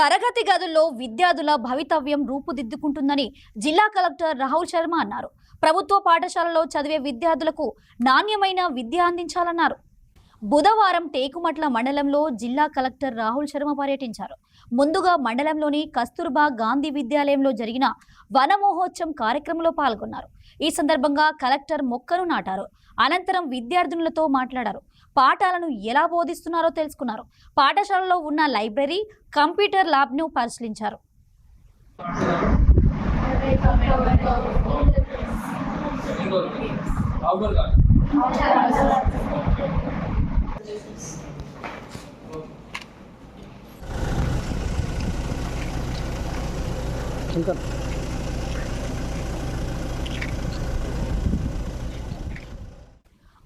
తరగతి గదుల్లో విద్యార్థుల భవితవ్యం రూపుదిద్దుకుంటుందని జిల్లా కలెక్టర్ రాహుల్ శర్మ అన్నారు. ప్రభుత్వ పాఠశాలలో చదివే విద్యార్థులకు నాణ్యమైన విద్య అందించాలన్నారు. బుధవారం టేకుమట్ల మండలంలో జిల్లా కలెక్టర్ రాహుల్ శర్మ పర్యటించారు. ముందుగా మండలంలోని కస్తూర్బా గాంధీ విద్యాలయంలో జరిగిన వన మహోత్సవం కార్యక్రమంలో పాల్గొన్నారు. ఈ సందర్భంగా కలెక్టర్ మొక్కను నాటారు. అనంతరం విద్యార్థినులతో మాట్లాడారు. పాఠాలను ఎలా బోధిస్తున్నారో తెలుసుకున్నారు. పాఠశాలలో ఉన్న లైబ్రరీ, కంప్యూటర్ ల్యాబ్ను పరిశీలించారు.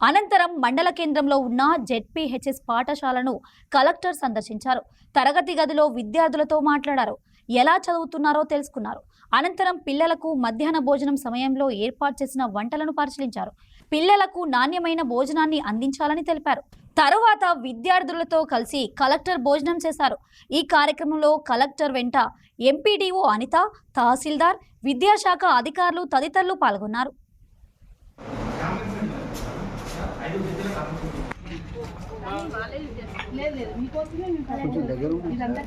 అనంతరం మండల కేంద్రంలో ఉన్న జెడ్పీహెచ్ఎస్ పాఠశాలను కలెక్టర్ సందర్శించారు. తరగతి గదిలో విద్యార్థులతో మాట్లాడారు. ఎలా చదువుతున్నారో తెలుసుకున్నారు. అనంతరం పిల్లలకు మధ్యాహ్న భోజనం సమయంలో ఏర్పాటు చేసిన వంటలను పరిశీలించారు. పిల్లలకు నాణ్యమైన భోజనాన్ని అందించాలని తెలిపారు. తరువాత విద్యార్థులతో కలిసి కలెక్టర్ భోజనం చేశారు. ఈ కార్యక్రమంలో కలెక్టర్ వెంట ఎంపీడీఓ అనిత, తహసీల్దార్, విద్యాశాఖ అధికారులు తదితరులు పాల్గొన్నారు. ఇదంతా